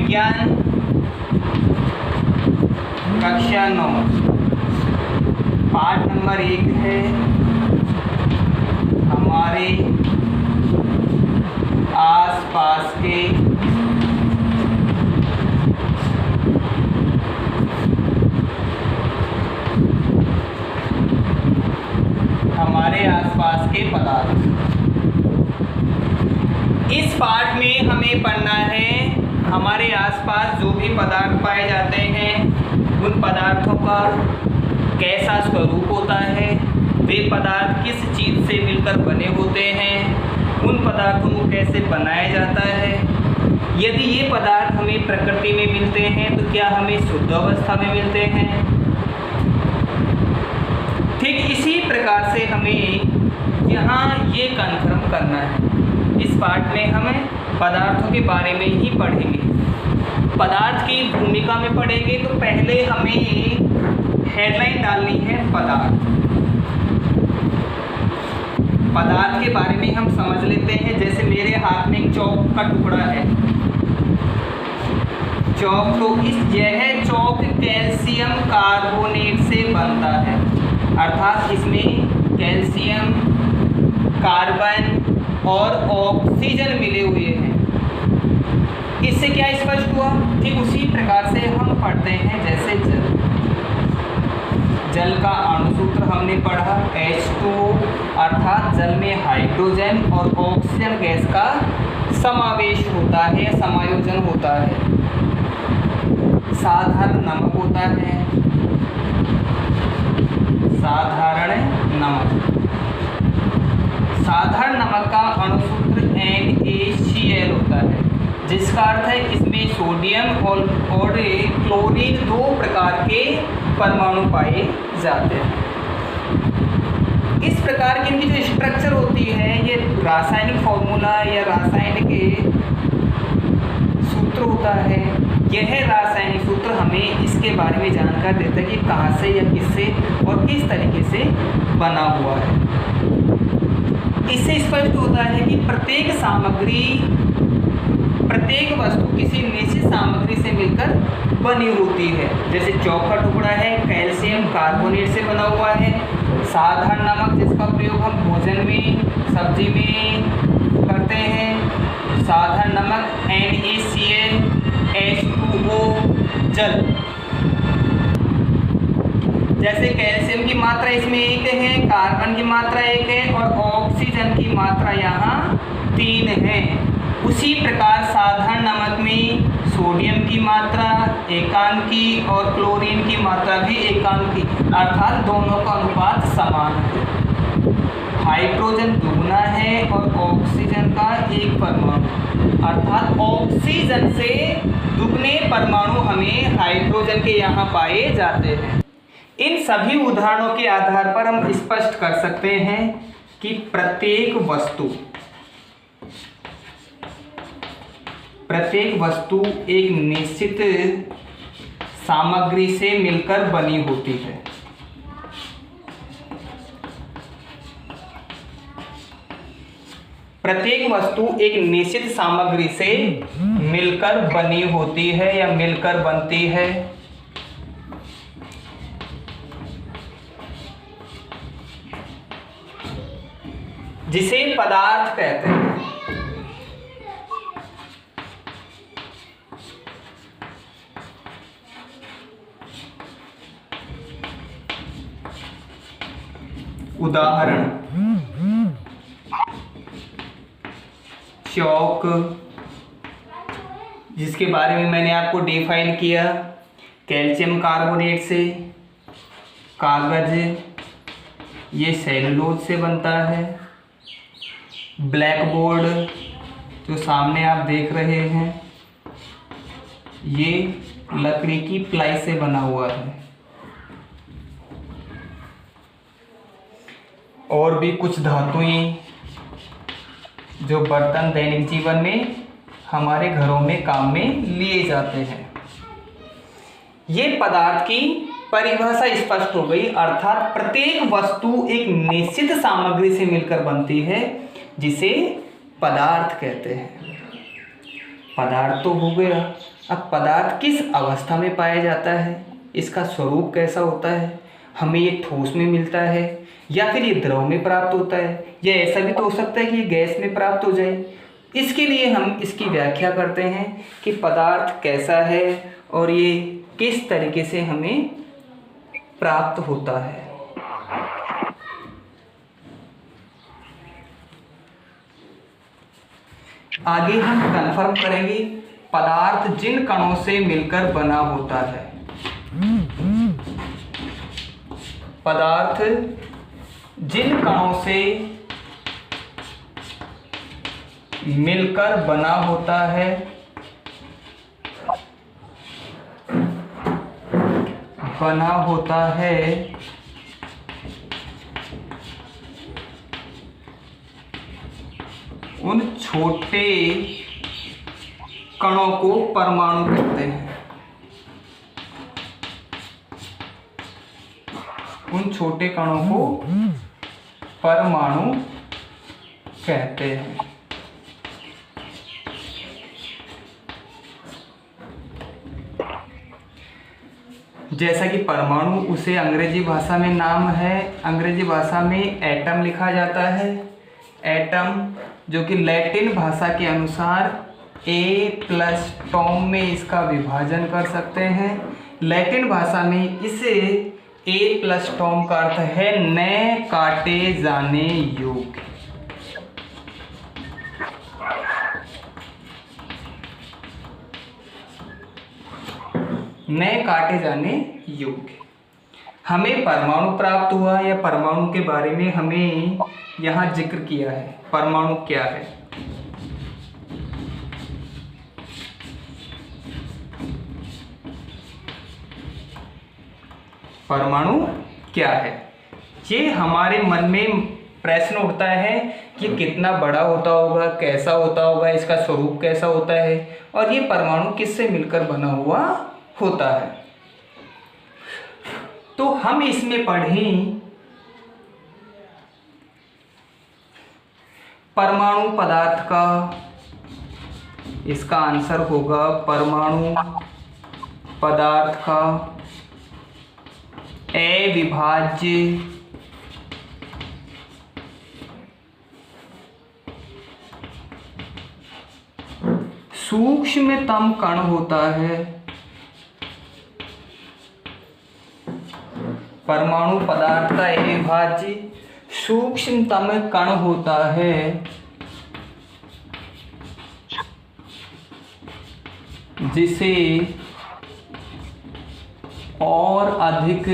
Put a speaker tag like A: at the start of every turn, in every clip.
A: विज्ञान कक्षा 9 पाठ नंबर 1 है हमारे आसपास के पदार्थ। इस पाठ में हमें पढ़ना है हमारे आसपास जो भी पदार्थ पाए जाते हैं उन पदार्थों का कैसा स्वरूप होता है, वे पदार्थ किस चीज़ से मिलकर बने होते हैं, उन पदार्थों को कैसे बनाया जाता है, यदि ये पदार्थ हमें प्रकृति में मिलते हैं तो क्या हमें शुद्ध अवस्था में मिलते हैं। ठीक इसी प्रकार से हमें यहाँ ये कन्फर्म करना है। इस पाठ में हमें पदार्थों के बारे में ही पढ़ेंगे। पदार्थ की भूमिका में पढ़ेंगे तो पहले हमें हेडलाइन डालनी है पदार्थ। पदार्थ के बारे में हम समझ लेते हैं। जैसे मेरे हाथ में एक चौक का टुकड़ा है, चौक, तो यह चौक कैल्शियम कार्बोनेट से बनता है, अर्थात इसमें कैल्शियम, कार्बन और ऑक्सीजन मिले हुए हैं। इससे क्या स्पष्ट हुआ? ठीक उसी प्रकार से हम पढ़ते हैं जैसे जल का अणुसूत्र हमने पढ़ा H2O, अर्थात जल में हाइड्रोजन और ऑक्सीजन गैस का समावेश होता है, समायोजन होता है। साधारण नमक होता है, साधारण नमक। साधारण नमक का अणुसूत्र NaCl होता है, जिसका अर्थ है इसमें सोडियम और क्लोरीन 2 प्रकार के परमाणु पाए जाते हैं। इस प्रकार की इनकी जो स्ट्रक्चर होती है, ये रासायनिक फॉर्मूला या रासायनिक सूत्र होता है। यह रासायनिक सूत्र हमें इसके बारे में जानकारी देता है कि कहाँ से या किससे और किस तरीके से बना हुआ है। इससे स्पष्ट होता है कि प्रत्येक सामग्री, प्रत्येक वस्तु किसी निश्चित सामग्री से मिलकर बनी होती है। जैसे चौक का टुकड़ा है कैल्शियम कार्बोनेट से बना हुआ है। साधारण नमक जिसका प्रयोग हम भोजन में, सब्जी में करते हैं, साधारण नमक NaCl, H2O, जल। जैसे कैल्शियम की मात्रा इसमें 1 है, कार्बन की मात्रा 1 है और ऑक्सीजन की मात्रा यहाँ 3 है। उसी प्रकार साधारण नमक में सोडियम की मात्रा एकांकी और क्लोरीन की मात्रा भी एकांकी, अर्थात दोनों का अनुपात समान है। हाइड्रोजन दुगना है और ऑक्सीजन का 1 परमाणु, अर्थात ऑक्सीजन से दुगने परमाणु हमें हाइड्रोजन के यहाँ पाए जाते हैं। इन सभी उदाहरणों के आधार पर हम स्पष्ट कर सकते हैं कि प्रत्येक वस्तु एक निश्चित सामग्री से मिलकर बनी होती है। प्रत्येक वस्तु एक निश्चित सामग्री से मिलकर बनी होती है या मिलकर बनती है। जिसे पदार्थ कहते हैं। उदाहरण चौक, जिसके बारे में मैंने आपको डिफाइन किया, कैल्शियम कार्बोनेट से, कागज ये सेलुलोज से बनता है, ब्लैक बोर्ड जो सामने आप देख रहे हैं ये लकड़ी की प्लाई से बना हुआ है। और भी कुछ धातुएं जो बर्तन दैनिक जीवन में हमारे घरों में काम में लिए जाते हैं। ये पदार्थ की परिभाषा स्पष्ट हो गई, अर्थात प्रत्येक वस्तु एक निश्चित सामग्री से मिलकर बनती है जिसे पदार्थ कहते हैं। पदार्थ तो हो गया। अब पदार्थ किस अवस्था में पाया जाता है, इसका स्वरूप कैसा होता है, हमें ये ठोस में मिलता है या फिर ये द्रव में प्राप्त होता है, या ऐसा भी तो हो सकता है कि ये गैस में प्राप्त हो जाए। इसके लिए हम इसकी व्याख्या करते हैं कि पदार्थ कैसा है और ये किस तरीके से हमें प्राप्त होता है। आगे हम कन्फर्म करेंगे पदार्थ जिन कणों से मिलकर बना होता है। पदार्थ जिन कणों से मिलकर बना होता है उन छोटे कणों को परमाणु कहते हैं। उन छोटे कणों को परमाणु कहते हैं। जैसा कि परमाणु उसे अंग्रेजी भाषा में नाम है, अंग्रेजी भाषा में एटम लिखा जाता है। एटम जो कि लैटिन भाषा के अनुसार ए प्लस टॉम में इसका विभाजन कर सकते हैं। लैटिन भाषा में इसे ए प्लस टॉम का अर्थ है न काटे जाने योग्य। न काटे जाने योग्य। हमें परमाणु प्राप्त हुआ या परमाणु के बारे में हमें यहाँ जिक्र किया है। परमाणु क्या है? परमाणु क्या है? ये हमारे मन में प्रश्न उठता है कि कितना बड़ा होता होगा, कैसा होता होगा, इसका स्वरूप कैसा होता है और ये परमाणु किससे मिलकर बना हुआ होता है। तो हम इसमें पढ़ें परमाणु पदार्थ का, इसका आंसर होगा परमाणु पदार्थ का अविभाज्य सूक्ष्मतम कण होता है। परमाणु पदार्थ का अविभाज्य सूक्ष्मतम कण होता है जिसे और अधिक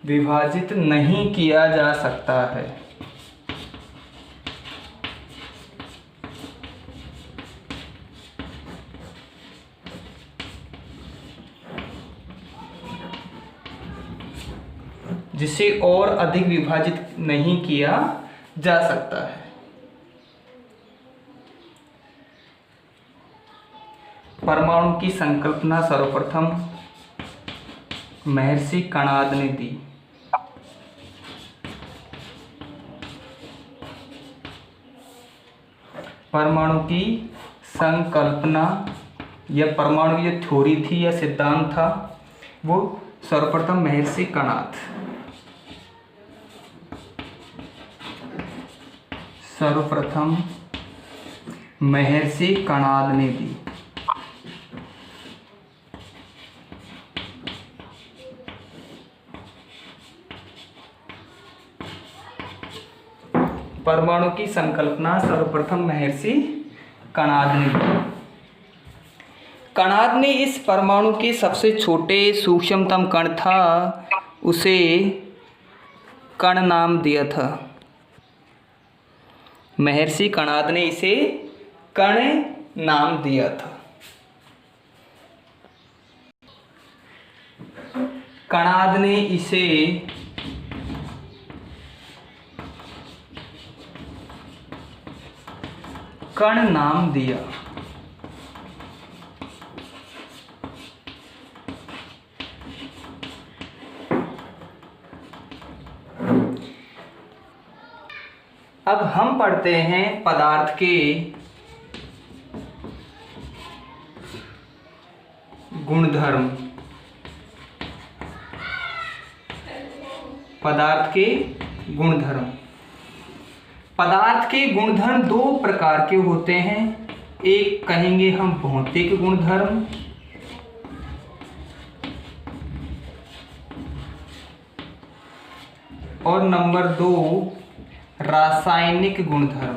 A: विभाजित नहीं किया जा सकता है। जिसे और अधिक विभाजित नहीं किया जा सकता है। परमाणु की संकल्पना सर्वप्रथम महर्षि कणाद ने दी। परमाणु की संकल्पना या परमाणु की जो थ्योरी थी या सिद्धांत था वो सर्वप्रथम महर्षि कणाद, सर्वप्रथम महर्षि कणाद ने दी। परमाणु की संकल्पना सर्वप्रथम महर्षि कणाद ने दी। कणाद ने इस परमाणु के सबसे छोटे सूक्ष्मतम कण था उसे कण नाम दिया था। महर्षि कणाद ने इसे कण नाम दिया था। कणाद ने इसे कण नाम दिया। अब हम पढ़ते हैं पदार्थ के गुणधर्म। पदार्थ के गुणधर्म। पदार्थ के गुणधर्म दो प्रकार के होते हैं। एक कहेंगे हम भौतिक गुणधर्म, और नंबर 2 रासायनिक गुणधर्म।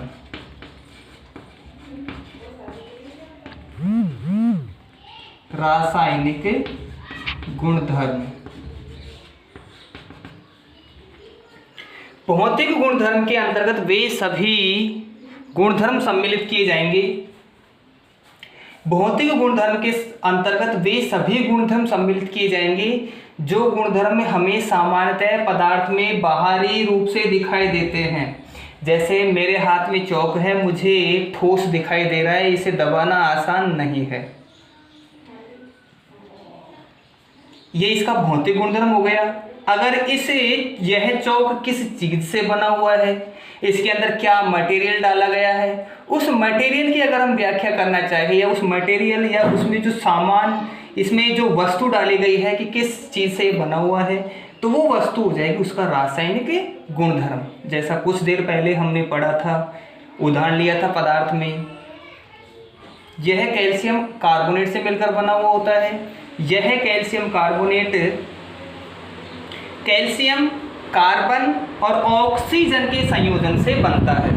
A: रासायनिक गुणधर्म। भौतिक गुणधर्म के अंतर्गत वे सभी गुणधर्म सम्मिलित किए जाएंगे। भौतिक गुणधर्म के अंतर्गत वे सभी गुणधर्म सम्मिलित किए जाएंगे जो गुणधर्म हमें सामान्यतः पदार्थ में बाहरी रूप से दिखाई देते हैं। जैसे मेरे हाथ में चौक है, मुझे ठोस दिखाई दे रहा है, इसे दबाना आसान नहीं है, ये इसका भौतिक गुणधर्म हो गया। अगर इसे यह चौक किस चीज से बना हुआ है, इसके अंदर क्या मटेरियल डाला गया है, उस मटेरियल की अगर हम व्याख्या करना चाहें, या उस मटेरियल या उसमें जो सामान, इसमें जो वस्तु डाली गई है कि किस चीज से बना हुआ है, तो वो वस्तु हो जाएगी उसका रासायनिक गुणधर्म। जैसा कुछ देर पहले हमने पढ़ा था, उदाहरण लिया था पदार्थ में, यह कैल्शियम कार्बोनेट से मिलकर बना हुआ होता है। यह कैल्शियम कार्बोनेट कैल्शियम, कार्बन और ऑक्सीजन के संयोजन से बनता है।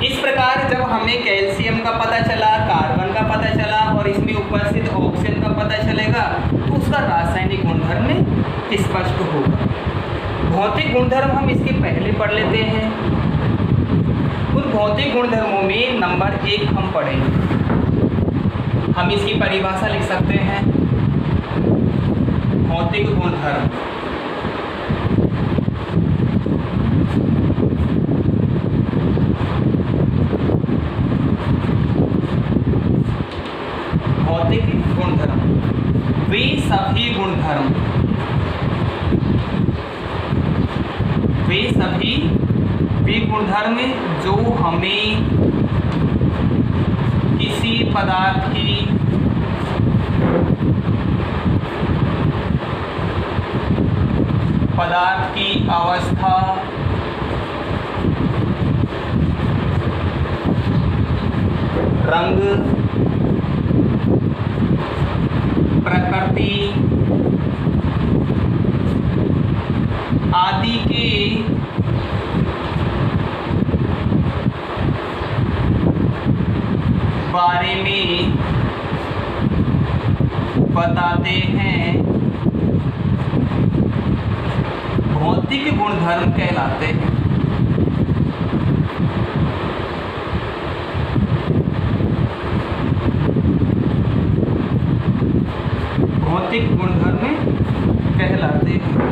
A: इस प्रकार जब हमें कैल्शियम का पता चला, कार्बन का पता चला और इसमें उपस्थित ऑक्सीजन का पता चलेगा, तो उसका रासायनिक गुणधर्म स्पष्ट होगा। भौतिक गुणधर्म हम इसके पहले पढ़ लेते हैं। उन भौतिक गुणधर्मों में नंबर 1 हम पढ़ेंगे। हम इसकी परिभाषा लिख सकते हैं। भौतिक गुणधर्म भौतिक गुणधर्म वे सभी गुणधर्म, वे सभी वे गुणधर्म जो हमें किसी पदार्थ की अवस्था, रंग, प्रकृति आदि के बारे में बताते हैं, भौतिक गुणधर्म कहलाते हैं। भौतिक गुणधर्म कहलाते हैं।